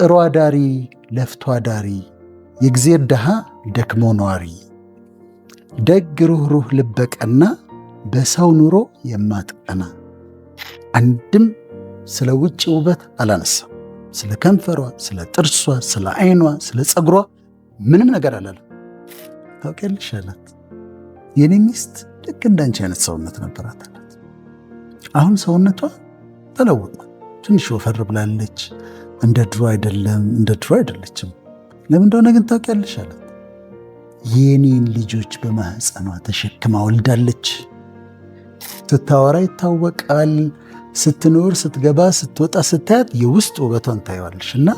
ጥሩ አዳሪ ለፍቶ አዳሪ የእግዚአብሔር ድሃ ደክሞ ነዋሪ ደግ ሩህሩህ ልበቀና በሰው ኑሮ የማትቀና። አንድም ስለ ውጭ ውበት አላነሳም። ስለ ከንፈሯ፣ ስለ ጥርሷ፣ ስለ ዓይኗ፣ ስለ ፀጉሯ ምንም ነገር አላለም። ታውቂያለሽ አላት የኔ ሚስት ልክ እንዳንቺ አይነት ሰውነት ነበራት አላት። አሁን ሰውነቷ ተለወጠ፣ ትንሽ ወፈር ብላለች። እንደ ድሮ አይደለም፣ እንደ ድሮ አይደለችም። ለምን እንደሆነ ግን ታውቂያለሽ አላት። የኔን ልጆች በማህፀኗ ተሸክማ ወልዳለች። ስታወራ ይታወቃል። ስትኖር፣ ስትገባ፣ ስትወጣ ስታያት የውስጥ ውበቷን ታየዋለሽ። እና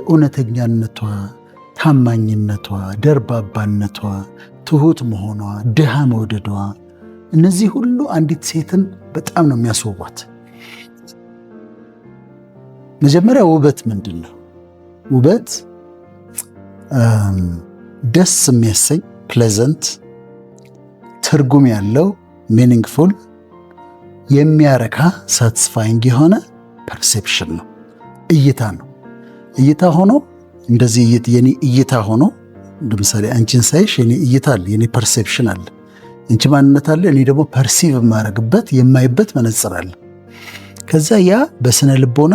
እውነተኛነቷ፣ ታማኝነቷ፣ ደርባባነቷ፣ ትሁት መሆኗ፣ ድሃ መውደዷ፣ እነዚህ ሁሉ አንዲት ሴትን በጣም ነው የሚያስውቧት። መጀመሪያ ውበት ምንድን ነው? ውበት ደስ የሚያሰኝ ፕሌዘንት፣ ትርጉም ያለው ሚኒንግፉል፣ የሚያረካ ሳትስፋይንግ የሆነ ፐርሴፕሽን ነው፣ እይታ ነው። እይታ ሆኖ እንደዚህ የኔ እይታ ሆኖ ለምሳሌ አንቺን ሳይሽ የኔ እይታ አለ፣ የኔ ፐርሴፕሽን አለ፣ አንቺ ማንነት አለ፣ እኔ ደግሞ ፐርሲቭ የማረግበት የማይበት መነጽር አለ። ከዛ ያ በስነ ልቦና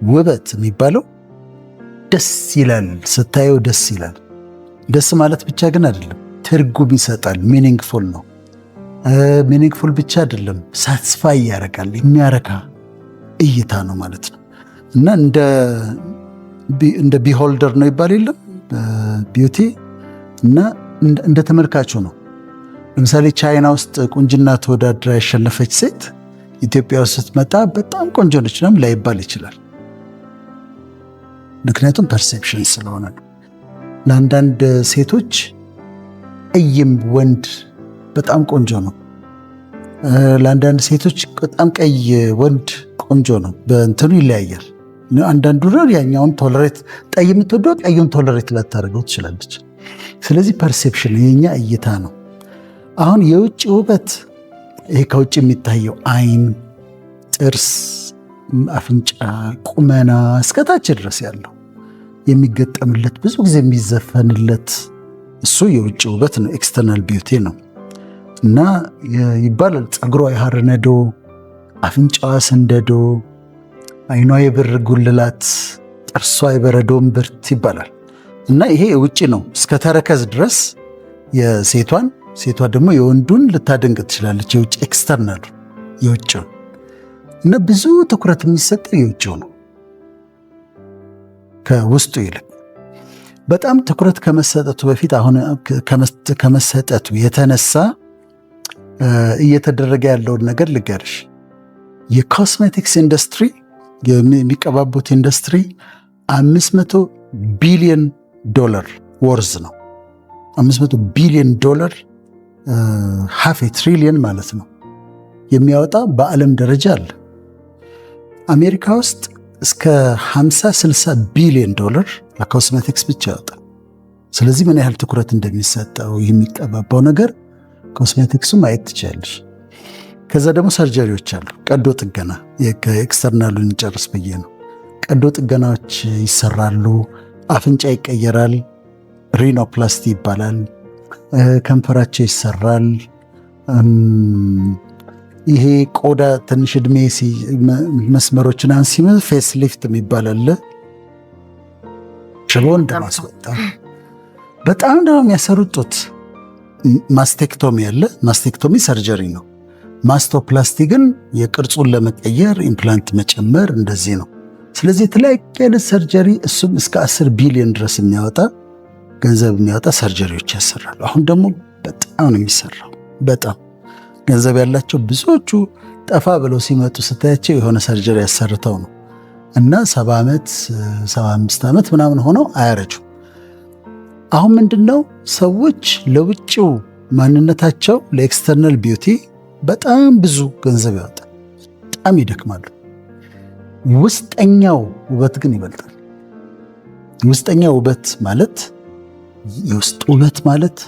ውበት የሚባለው ደስ ይላል፣ ስታየው ደስ ይላል። ደስ ማለት ብቻ ግን አይደለም፣ ትርጉም ይሰጣል። ሚኒንግፉል ነው። ሚኒንግፉል ብቻ አይደለም፣ ሳትስፋይ ያደርጋል፣ የሚያረካ እይታ ነው ማለት ነው። እና እንደ ቢሆልደር ነው ይባል የለም ቢዩቲ፣ እና እንደ ተመልካቹ ነው። ለምሳሌ ቻይና ውስጥ ቁንጅና ተወዳድራ ያሸነፈች ሴት ኢትዮጵያ ውስጥ ስትመጣ በጣም ቆንጆ ነች ነው ላይባል ይችላል። ምክንያቱም ፐርሴፕሽን ስለሆነ ነው። ለአንዳንድ ሴቶች ቀይም ወንድ በጣም ቆንጆ ነው። ለአንዳንድ ሴቶች በጣም ቀይ ወንድ ቆንጆ ነው። በእንትኑ ይለያያል። አንዳንዱ ያኛውን ቶለሬት ቀይ የምትወደው ቀዩን ቶለሬት ላታደርገው ትችላለች። ስለዚህ ፐርሴፕሽን የኛ እይታ ነው። አሁን የውጭ ውበት ይሄ ከውጭ የሚታየው ዓይን፣ ጥርስ፣ አፍንጫ፣ ቁመና እስከታች ድረስ ያለው የሚገጠምለት ብዙ ጊዜ የሚዘፈንለት እሱ የውጭ ውበት ነው፣ ኤክስተርናል ቢዩቲ ነው። እና ይባላል ፀጉሯ የሐር ነዶ፣ አፍንጫዋ ስንደዶ፣ ዓይኗ የብር ጉልላት፣ ጥርሷ የበረዶ እምብርት ይባላል። እና ይሄ የውጭ ነው እስከ ተረከዝ ድረስ የሴቷን፣ ሴቷ ደግሞ የወንዱን ልታደንቅ ትችላለች። የውጭ ኤክስተርናሉ የውጭው። እና ብዙ ትኩረት የሚሰጠው የውጭው ነው ከውስጡ ይልቅ። በጣም ትኩረት ከመሰጠቱ በፊት አሁን ከመሰጠቱ የተነሳ እየተደረገ ያለውን ነገር ልገርሽ። የኮስሜቲክስ ኢንዱስትሪ፣ የሚቀባቡት ኢንዱስትሪ 500 ቢሊዮን ዶላር ወርዝ ነው። 500 ቢሊዮን ዶላር ሃፍ ትሪሊየን ማለት ነው የሚያወጣ በዓለም ደረጃ አለ። አሜሪካ ውስጥ እስከ 50-60 ቢሊዮን ዶላር ለኮስሜቲክስ ብቻ ያወጣል። ስለዚህ ምን ያህል ትኩረት እንደሚሰጠው የሚቀባባው ነገር ኮስሜቲክሱ ማየት ትችላለሽ። ከዛ ደግሞ ሰርጀሪዎች አሉ። ቀዶ ጥገና፣ ኤክስተርናሉን ጨርስ ብዬ ነው። ቀዶ ጥገናዎች ይሰራሉ። አፍንጫ ይቀየራል፣ ሪኖፕላስቲ ይባላል። ከንፈራቸው ይሰራል። ይሄ ቆዳ ትንሽ ዕድሜ መስመሮችን አንሲመ ፌስ ሊፍት የሚባል አለ። ሽቦ እንደማስወጣ በጣም ደግሞ የሚያሰሩጡት ማስቴክቶሚ አለ። ማስቴክቶሚ ሰርጀሪ ነው። ማስቶፕላስቲ ግን የቅርጹን ለመቀየር ኢምፕላንት መጨመር እንደዚህ ነው። ስለዚህ የተለያየ አይነት ሰርጀሪ፣ እሱም እስከ 10 ቢሊዮን ድረስ የሚያወጣ ገንዘብ የሚያወጣ ሰርጀሪዎች ያሰራሉ። አሁን ደግሞ በጣም ነው የሚሰራው። በጣም ገንዘብ ያላቸው ብዙዎቹ ጠፋ ብለው ሲመጡ ስታያቸው የሆነ ሰርጀሪ ያሰርተው ነው እና 70 ዓመት 75 ዓመት ምናምን ሆነው አያረጁ። አሁን ምንድነው ሰዎች ለውጭው ማንነታቸው ለኤክስተርናል ቢዩቲ በጣም ብዙ ገንዘብ ያወጣል፣ በጣም ይደክማሉ። ውስጠኛው ውበት ግን ይበልጣል። ውስጠኛው ውበት ማለት የውስጥ ውበት ማለት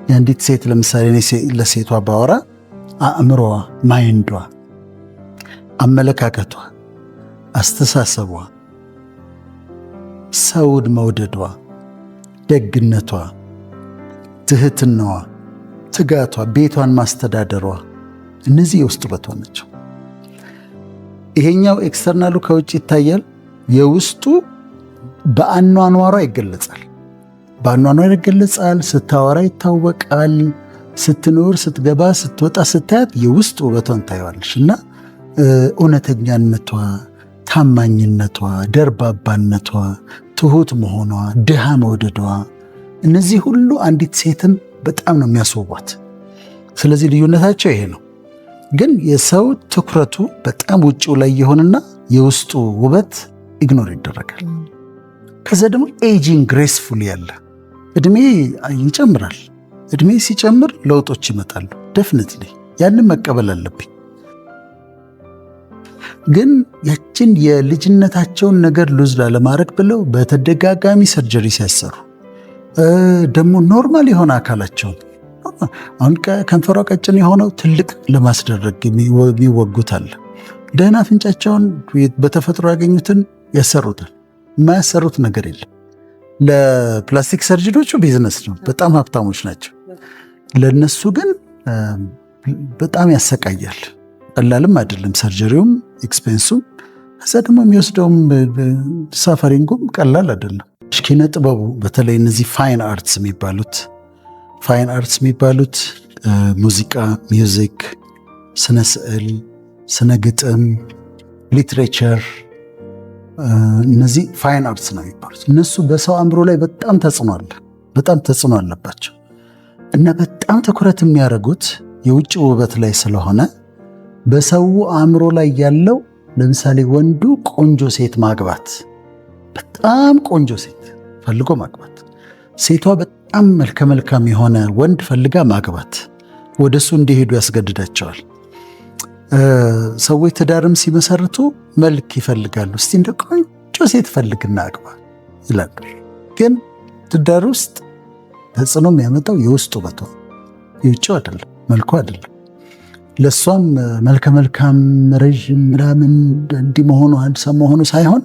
የአንዲት ሴት ለምሳሌ ለሴቷ ባወራ አእምሮዋ፣ ማይንዷ፣ አመለካከቷ፣ አስተሳሰቧ፣ ሰውን መውደዷ፣ ደግነቷ፣ ትህትናዋ፣ ትጋቷ፣ ቤቷን ማስተዳደሯ እነዚህ የውስጥ ውበቷ ናቸው። ይሄኛው ኤክስተርናሉ ከውጭ ይታያል። የውስጡ በአኗኗሯ ይገለጻል። በአኗኗሯ ይገለጻል። ስታወራ ይታወቃል። ስትኖር፣ ስትገባ፣ ስትወጣ ስታያት የውስጥ ውበቷን ታየዋለሽ እና እውነተኛነቷ፣ ታማኝነቷ፣ ደርባባነቷ፣ ትሁት መሆኗ፣ ድሃ መውደዷ እነዚህ ሁሉ አንዲት ሴትን በጣም ነው የሚያስውቧት። ስለዚህ ልዩነታቸው ይሄ ነው። ግን የሰው ትኩረቱ በጣም ውጭው ላይ የሆነና የውስጡ ውበት ኢግኖር ይደረጋል። ከዛ ደግሞ ኤጂንግ ግሬስፉል ያለ እድሜ ይጨምራል። እድሜ ሲጨምር ለውጦች ይመጣሉ። ደፍኒትሊ ያንን መቀበል አለብኝ። ግን ያችን የልጅነታቸውን ነገር ሉዝ ላለማድረግ ብለው በተደጋጋሚ ሰርጀሪ ሲያሰሩ ደግሞ ኖርማል የሆነ አካላቸውን አሁን ከንፈሯ ቀጭን የሆነው ትልቅ ለማስደረግ የሚወጉት አለ። ደህና አፍንጫቸውን በተፈጥሮ ያገኙትን ያሰሩታል። የማያሰሩት ነገር የለም። ለፕላስቲክ ሰርጀሪዎቹ ቢዝነስ ነው፣ በጣም ሀብታሞች ናቸው። ለነሱ ግን በጣም ያሰቃያል። ቀላልም አይደለም ሰርጀሪውም ኤክስፔንሱም፣ ከዛ ደግሞ የሚወስደውም ሳፈሪንጉም ቀላል አይደለም። ኪነ ጥበቡ በተለይ እነዚህ ፋይን አርትስ የሚባሉት ሙዚቃ፣ ሚውዚክ፣ ስነ ስዕል፣ ስነ ግጥም፣ ሊትሬቸር እነዚህ ፋይን አርትስ ነው የሚባሉት። እነሱ በሰው አእምሮ ላይ በጣም ተጽዕኖ አለባቸው እና በጣም ትኩረት የሚያደርጉት የውጭ ውበት ላይ ስለሆነ በሰው አእምሮ ላይ ያለው ለምሳሌ ወንዱ ቆንጆ ሴት ማግባት፣ በጣም ቆንጆ ሴት ፈልጎ ማግባት፣ ሴቷ በጣም መልከ መልካም የሆነ ወንድ ፈልጋ ማግባት ወደሱ እንዲሄዱ ያስገድዳቸዋል። ሰዎች ትዳርም ሲመሰርቱ መልክ ይፈልጋሉ። እስቲ እንደ ቆንጆ ሴት ፈልግና አግባ ይላሉ። ግን ትዳር ውስጥ ተጽዕኖ የሚያመጣው የውስጥ ውበቷ የውጭው አይደለም፣ መልኩ አይደለም። ለእሷም መልከ መልካም ረዥም ምናምን እንዲህ መሆኑ አንድሰም መሆኑ ሳይሆን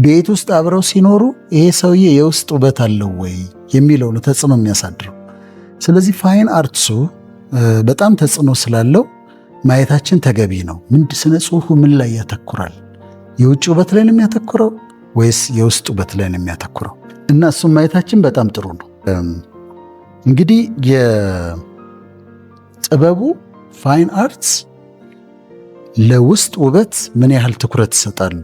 ቤት ውስጥ አብረው ሲኖሩ ይሄ ሰውዬ የውስጥ ውበት አለው ወይ የሚለው ነው ተጽዕኖ የሚያሳድረው። ስለዚህ ፋይን አርትሱ በጣም ተጽዕኖ ስላለው ማየታችን ተገቢ ነው። ስነ ጽሁፉ ምን ላይ ያተኩራል? የውጭ ውበት ላይ ነው የሚያተኩረው ወይስ የውስጥ ውበት ላይ ነው የሚያተኩረው? እና እሱም ማየታችን በጣም ጥሩ ነው። እንግዲህ የጥበቡ ፋይን አርትስ ለውስጥ ውበት ምን ያህል ትኩረት ይሰጣሉ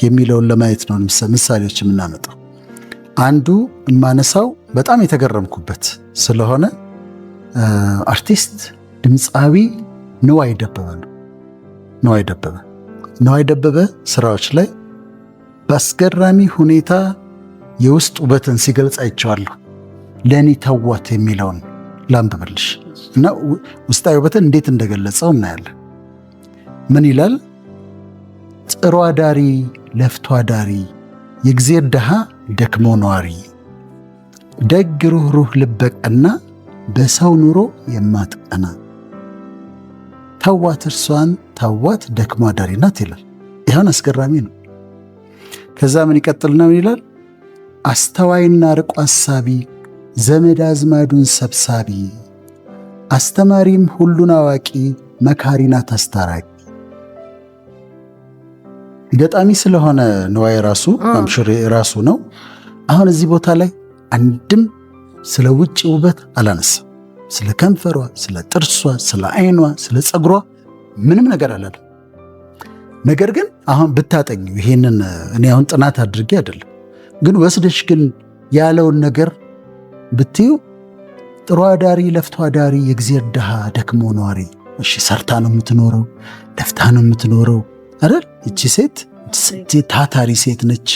የሚለውን ለማየት ነው ምሳሌዎች የምናመጣው። አንዱ የማነሳው በጣም የተገረምኩበት ስለሆነ አርቲስት ድምፃዊ ነዋይ ደበበ ነው። ነዋይ ደበበ ስራዎች ላይ በአስገራሚ ሁኔታ የውስጥ ውበትን ሲገልጽ አይቼዋለሁ። ለእኔ ተዋት የሚለውን ላንብብልሽ እና ውስጣዊ ውበትን እንዴት እንደገለጸው እናያለን። ምን ይላል? ጥሩ አዳሪ ለፍቶ አዳሪ፣ የእግዚአብሔር ድሃ ደክሞ ነዋሪ፣ ደግ ሩህሩህ ልበቀና፣ በሰው ኑሮ የማትቀና፣ ተዋት እርሷን ተዋት ደክሞ አዳሪ ናት ይላል። ይሁን አስገራሚ ነው። ከዛ ምን ይቀጥልና ምን ይላል? አስተዋይና ርቆ አሳቢ፣ ዘመድ አዝማዱን ሰብሳቢ፣ አስተማሪም ሁሉን አዋቂ፣ መካሪ ናት አስታራቂ። ገጣሚ ስለሆነ ነዋይ ራሱ አምሽር ራሱ ነው። አሁን እዚህ ቦታ ላይ አንድም ስለ ውጭ ውበት አላነሳም። ስለ ከንፈሯ፣ ስለ ጥርሷ፣ ስለ አይኗ፣ ስለ ፀጉሯ ምንም ነገር አላለም። ነገር ግን አሁን ብታጠኙ ይሄንን እኔ አሁን ጥናት አድርጌ አይደለም፣ ግን ወስደሽ ግን ያለውን ነገር ብትዩ ጥሩ አዳሪ ለፍቶ አዳሪ፣ የእግዚአብሔር ድሃ ደክሞ ነዋሪ። እሺ ሰርታ ነው የምትኖረው፣ ለፍታ ነው የምትኖረው አይደል? እቺ ሴት ታታሪ ሴት ነች።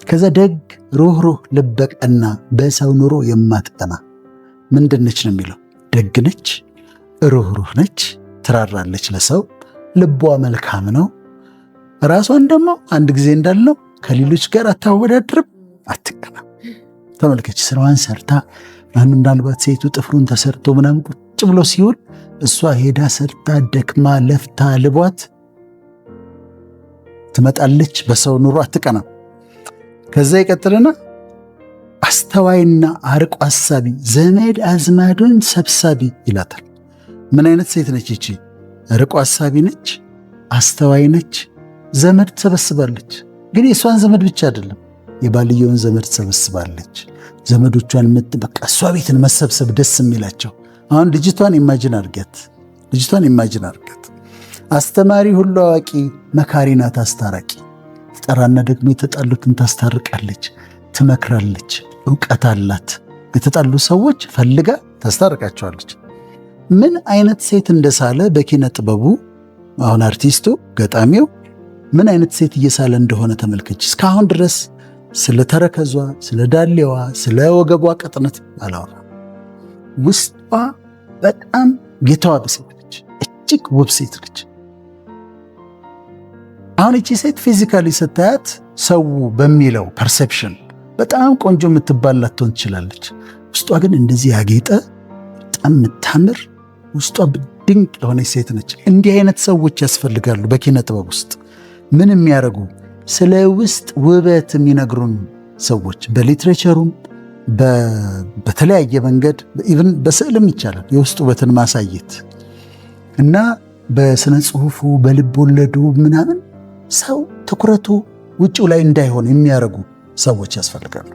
ከዛ ደግ ሩህሩህ ልበቀና፣ በሰው ኑሮ የማትቀና ምንድን ነች ነው የሚለው? ደግ ነች፣ ሩህሩህ ነች፣ ትራራለች ለሰው፣ ልቧ መልካም ነው። ራሷን ደግሞ አንድ ጊዜ እንዳልነው ከሌሎች ጋር አታወዳድርም፣ አትቀናም። ተመልከች፣ ስራዋን ሰርታ ምናልባት ሴቱ ጥፍሩን ተሰርቶ ምናምን ቁጭ ብሎ ሲውል እሷ ሄዳ ሰርታ ደክማ ለፍታ ልቧት ትመጣለች። በሰው ኑሮ አትቀናም። ከዛ ይቀጥልና አስተዋይና አርቆ አሳቢ ዘመድ አዝማዱን ሰብሳቢ ይላታል። ምን አይነት ሴት ነች ይቺ? አርቆ አሳቢ ነች፣ አስተዋይ ነች፣ ዘመድ ትሰበስባለች። ግን የእሷን ዘመድ ብቻ አይደለም የባልየውን ዘመድ ትሰበስባለች። ዘመዶቿን በቃ እሷ ቤትን መሰብሰብ ደስ የሚላቸው። አሁን ልጅቷን ኢማጂን አድርጋት። አስተማሪ ሁሉ አዋቂ፣ መካሪ ናት አስታራቂ። ትጠራና ደግሞ የተጣሉትን ታስታርቃለች፣ ትመክራለች፣ እውቀት አላት። የተጣሉ ሰዎች ፈልጋ ታስታርቃቸዋለች። ምን አይነት ሴት እንደሳለ በኪነ ጥበቡ አሁን አርቲስቱ ገጣሚው ምን አይነት ሴት እየሳለ እንደሆነ ተመልከች። እስካሁን ድረስ ስለ ተረከዟ፣ ስለ ዳሌዋ፣ ስለ ወገቧ ቅጥነት አላወራ። ውስጧ በጣም የተዋበ ሴት ነች። እጅግ ውብ ሴት ነች። አሁን እቺ ሴት ፊዚካሊ ስታያት ሰው በሚለው ፐርሴፕሽን በጣም ቆንጆ የምትባል ላትሆን ትችላለች። ውስጧ ግን እንደዚህ ያጌጠ በጣም የምታምር ውስጧ ድንቅ የሆነች ሴት ነች። እንዲህ አይነት ሰዎች ያስፈልጋሉ በኪነ ጥበብ ውስጥ። ምን የሚያደርጉ ስለ ውስጥ ውበት የሚነግሩን ሰዎች በሊትሬቸሩም በተለያየ መንገድ ኢቭን በስዕልም ይቻላል የውስጥ ውበትን ማሳየት እና በስነ ጽሁፉ በልብ ወለዱ ምናምን ሰው ትኩረቱ ውጭው ላይ እንዳይሆን የሚያደርጉ ሰዎች ያስፈልጋሉ።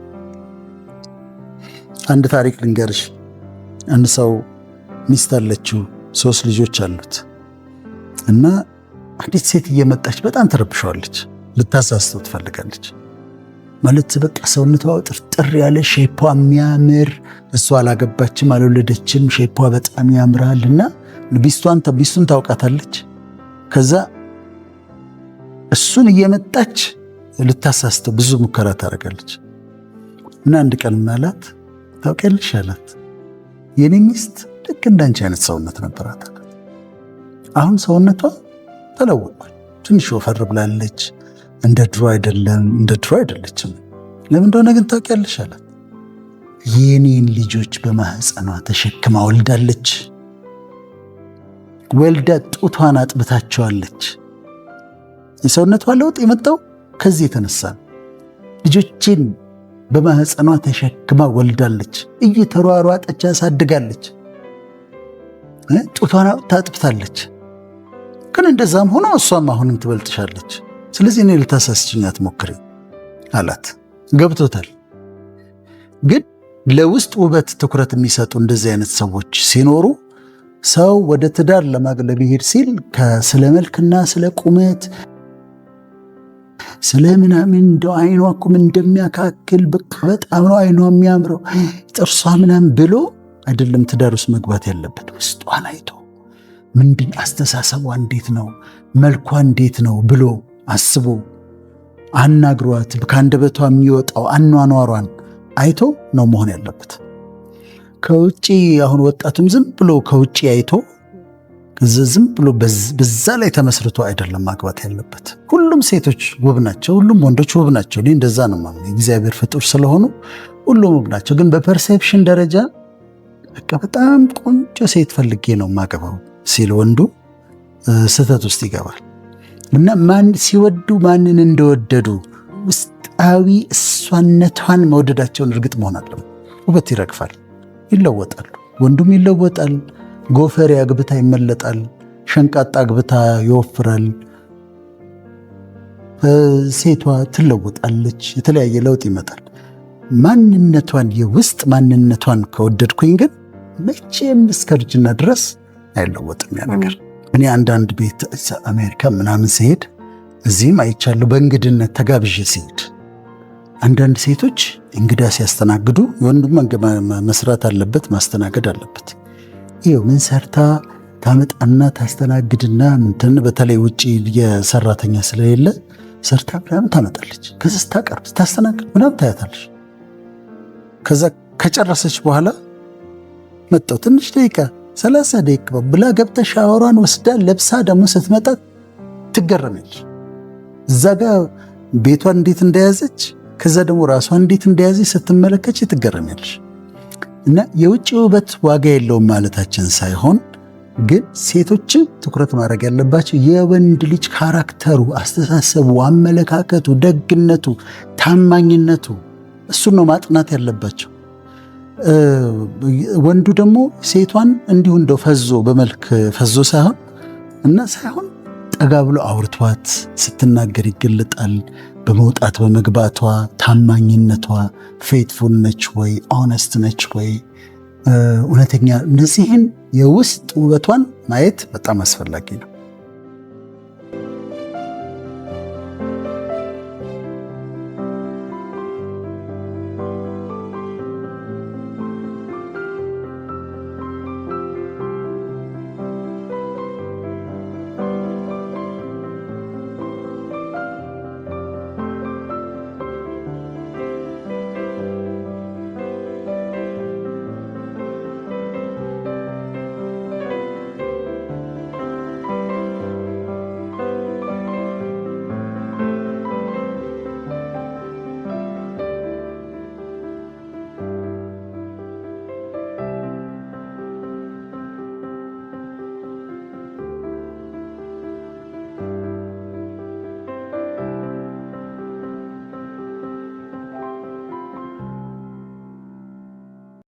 አንድ ታሪክ ልንገርሽ። አንድ ሰው ሚስት አለችው፣ 3 ልጆች አሉት እና አንዲት ሴት እየመጣች በጣም ተረብሸዋለች። ልታሳስተው ትፈልጋለች። ማለት በቃ ሰውነቷ ጥርጥር ያለ ሼፓ የሚያምር፣ እሷ አላገባችም አልወለደችም፣ ሼፓ በጣም ያምራል እና ቢስቱን ታውቃታለች። ከዛ እሱን እየመጣች ልታሳስተው ብዙ ሙከራ ታደርጋለች እና አንድ ቀን ምናላት ታውቂያለሽ አላት፣ የኔ ሚስት ልክ እንዳንቺ አይነት ሰውነት ነበራት አላት። አሁን ሰውነቷ ተለውጧል፣ ትንሽ ወፈር ብላለች፣ እንደ ድሮ አይደለችም። ለምን እንደሆነ ግን ታውቂያለሽ አላት፣ የኔን ልጆች በማህፀኗ ተሸክማ ወልዳለች። ወልዳ ጡቷን አጥብታቸዋለች። የሰውነቷ ለውጥ የመጣው ከዚህ የተነሳ ልጆችን በማህፀኗ ተሸክማ ወልዳለች። እየተሯሯጠች ያሳድጋለች። ጡቷን ታጥብታለች። ግን እንደዛም ሆኖ እሷም አሁንም ትበልጥሻለች። ስለዚህ እኔ ልታሳስችኝ አትሞክሪ አላት። ገብቶታል። ግን ለውስጥ ውበት ትኩረት የሚሰጡ እንደዚህ አይነት ሰዎች ሲኖሩ ሰው ወደ ትዳር ለማግለብ ይሄድ ሲል ስለ መልክና ስለ ቁመት ስለ ምናምን እንደው አይኗ እኮ ምን እንደሚያካክል በጣም ነው አይኗ የሚያምረው ጥርሷ ምናምን ብሎ አይደለም ትዳር ውስጥ መግባት ያለበት። ውስጧን አይቶ ምንድን አስተሳሰቧ እንዴት ነው፣ መልኳ እንዴት ነው ብሎ አስቦ አናግሯት ከአንደበቷ የሚወጣው አኗኗሯን አይቶ ነው መሆን ያለበት። ከውጪ አሁን ወጣቱም ዝም ብሎ ከውጪ አይቶ ዝም ብሎ በዛ ላይ ተመስርቶ አይደለም ማግባት ያለበት። ሁሉም ሴቶች ውብ ናቸው፣ ሁሉም ወንዶች ውብ ናቸው። እኔ እንደዛ ነው ማለት የእግዚአብሔር ፍጡር ስለሆኑ ሁሉም ውብ ናቸው። ግን በፐርሴፕሽን ደረጃ በቃ በጣም ቆንጆ ሴት ፈልጌ ነው ማገባው ሲል ወንዱ ስህተት ውስጥ ይገባል። እና ሲወዱ ማንን እንደወደዱ ውስጣዊ እሷነቷን መውደዳቸውን እርግጥ መሆን አለ። ውበት ይረግፋል፣ ይለወጣሉ። ወንዱም ይለወጣል። ጎፈሬ አግብታ ይመለጣል፣ ሸንቃጣ አግብታ ይወፍራል። ሴቷ ትለወጣለች፣ የተለያየ ለውጥ ይመጣል። ማንነቷን የውስጥ ማንነቷን ከወደድኩኝ ግን መቼም እስከ እርጅና ድረስ አይለወጥም ያ ነገር። እኔ አንዳንድ ቤት አሜሪካ ምናምን ሲሄድ እዚህም አይቻለሁ። በእንግድነት ተጋብዤ ሲሄድ አንዳንድ ሴቶች እንግዳ ሲያስተናግዱ ወንዱም መስራት አለበት፣ ማስተናገድ አለበት። ይኸው ምን ሰርታ ታመጣና ታስተናግድና እንትን በተለይ ውጪ የሰራተኛ ስለሌለ ሰርታ ምናምን ታመጣለች። ከዛ ስታቀርብ ስታስተናግድ ምናምን ታያታለች። ከዛ ከጨረሰች በኋላ መጣው ትንሽ ደቂቃ 30 ደቂቃ ብላ ገብታ ሻወሯን ወስዳ ለብሳ ደግሞ ስትመጣ ትገረመች። እዛ ጋር ቤቷን እንዴት እንደያዘች ከዛ ደግሞ ራሷን እንዴት እንደያዘች ስትመለከች ትገረመች። እና የውጭ ውበት ዋጋ የለውም ማለታችን ሳይሆን ግን ሴቶችም ትኩረት ማድረግ ያለባቸው የወንድ ልጅ ካራክተሩ፣ አስተሳሰቡ፣ አመለካከቱ፣ ደግነቱ፣ ታማኝነቱ እሱን ነው ማጥናት ያለባቸው። ወንዱ ደግሞ ሴቷን እንዲሁ እንደው ፈዞ በመልክ ፈዞ ሳይሆን ጠጋ ብሎ አውርቷት ስትናገር ይገለጣል። በመውጣት በመግባቷ፣ ታማኝነቷ፣ ፌትፉል ነች ወይ፣ ኦነስት ነች ወይ፣ እውነተኛ፣ እነዚህን የውስጥ ውበቷን ማየት በጣም አስፈላጊ ነው።